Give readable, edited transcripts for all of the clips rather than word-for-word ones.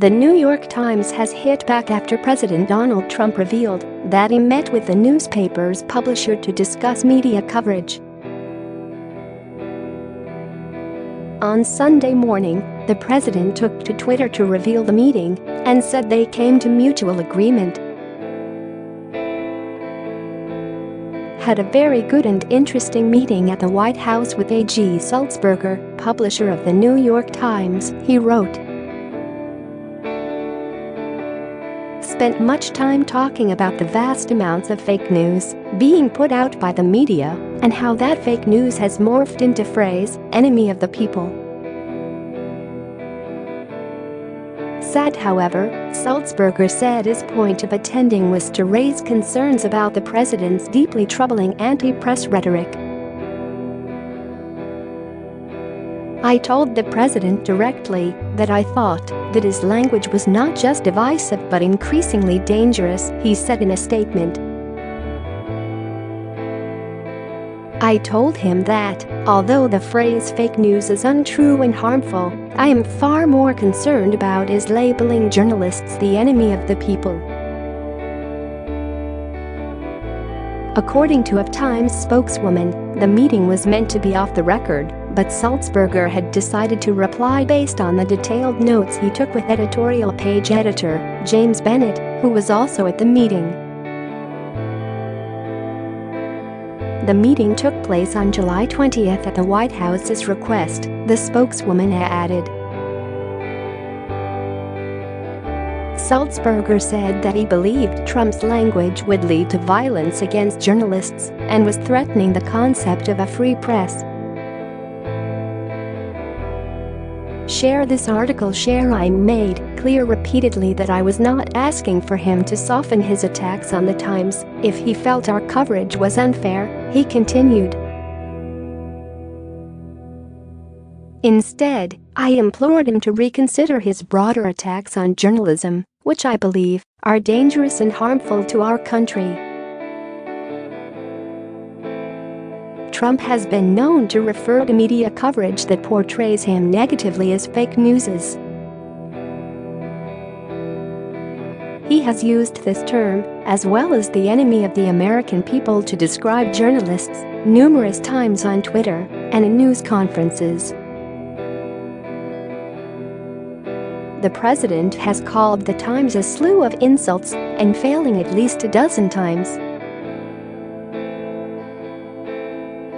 The New York Times has hit back after President Donald Trump revealed that he met with the newspaper's publisher to discuss media coverage. On Sunday morning, the president took to Twitter to reveal the meeting and said they came to mutual agreement. Had a very good and interesting meeting at the White House with A.G. Sulzberger, publisher of the New York Times, he wrote. Spent much time talking about the vast amounts of fake news being put out by the media and how that fake news has morphed into phrase, enemy of the people. Sad, however, Sulzberger said his point of attending was to raise concerns about the president's deeply troubling anti-press rhetoric. I told the president directly that I thought that his language was not just divisive but increasingly dangerous, he said in a statement. I told him that, although the phrase fake news is untrue and harmful, I am far more concerned about is labeling journalists the enemy of the people. According to a Times spokeswoman, the meeting was meant to be off the record, but Sulzberger had decided to reply based on the detailed notes he took with editorial page editor James Bennett, who was also at the meeting. The meeting took place on July 20th at the White House's request, the spokeswoman added. Sulzberger said that he believed Trump's language would lead to violence against journalists and was threatening the concept of a free press. Share this article. I made clear repeatedly that I was not asking for him to soften his attacks on the Times if he felt our coverage was unfair, he continued. Instead, I implored him to reconsider his broader attacks on journalism, which I believe are dangerous and harmful to our country. Trump has been known to refer to media coverage that portrays him negatively as fake news. He has used this term, as well as the enemy of the American people, to describe journalists numerous times on Twitter and in news conferences. The president has called the Times a slew of insults and failing at least a dozen times.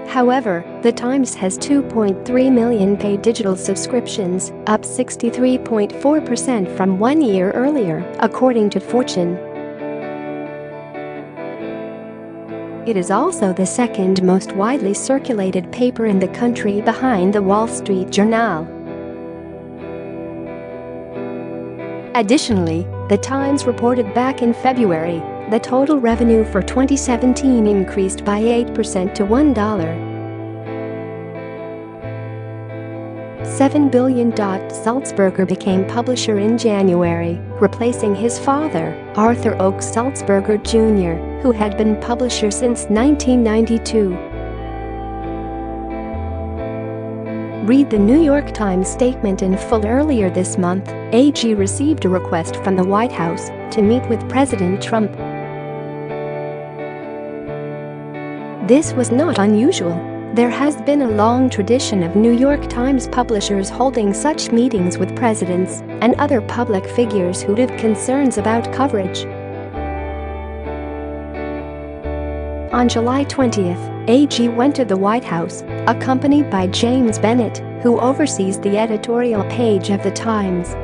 However, the Times has 2.3 million paid digital subscriptions, up 63.4% from 1 year earlier, according to Fortune. It is also the second most widely circulated paper in the country behind the Wall Street Journal. Additionally, the Times reported back in February the total revenue for 2017 increased by 8% to $1.7 billion. Sulzberger became publisher in January, replacing his father, Arthur Oakes Sulzberger Jr., who had been publisher since 1992. Read the New York Times statement in full. Earlier this month, AG received a request from the White House to meet with President Trump. This was not unusual. There has been a long tradition of New York Times publishers holding such meetings with presidents and other public figures who have concerns about coverage. On July 20th, AG went to the White House, accompanied by James Bennett, who oversees the editorial page of the Times.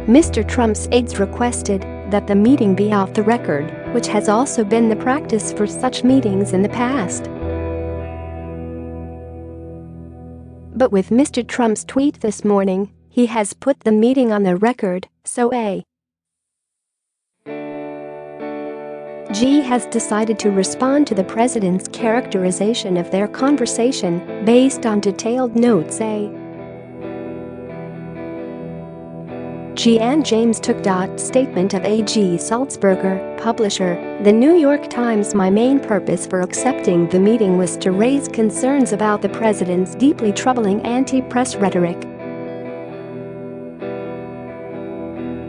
Mr. Trump's aides requested that the meeting be off the record, which has also been the practice for such meetings in the past. But with Mr. Trump's tweet this morning, he has put the meeting on the record, so AG has decided to respond to the president's characterization of their conversation based on detailed notes. AG and James took. Statement of A.G. Sulzberger, publisher, The New York Times. My main purpose for accepting the meeting was to raise concerns about the president's deeply troubling anti-press rhetoric.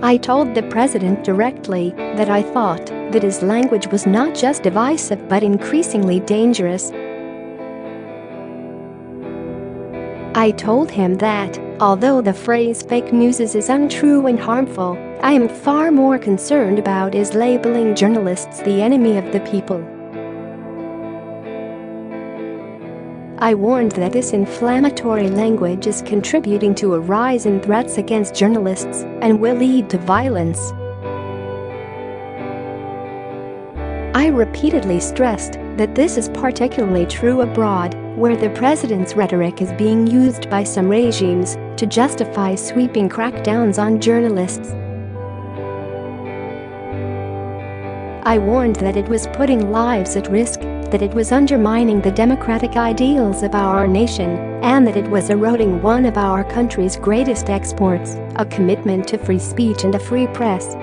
I told the president directly that I thought that his language was not just divisive but increasingly dangerous. I told him that, although the phrase fake news is untrue and harmful, I am far more concerned about is labeling journalists the enemy of the people. I warned that this inflammatory language is contributing to a rise in threats against journalists and will lead to violence. I repeatedly stressed that this is particularly true abroad, where the president's rhetoric is being used by some regimes to justify sweeping crackdowns on journalists. I warned that it was putting lives at risk, that it was undermining the democratic ideals of our nation, and that it was eroding one of our country's greatest exports, a commitment to free speech and a free press.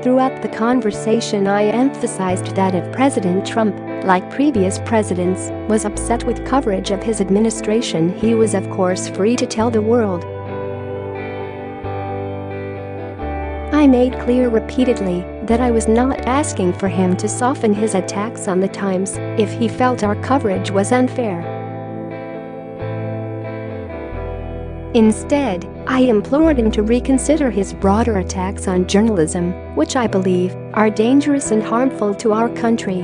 Throughout the conversation, I emphasized that if President Trump, like previous presidents, was upset with coverage of his administration, he was of course free to tell the world. I made clear repeatedly that I was not asking for him to soften his attacks on the Times if he felt our coverage was unfair. Instead, I implored him to reconsider his broader attacks on journalism, which I believe are dangerous and harmful to our country.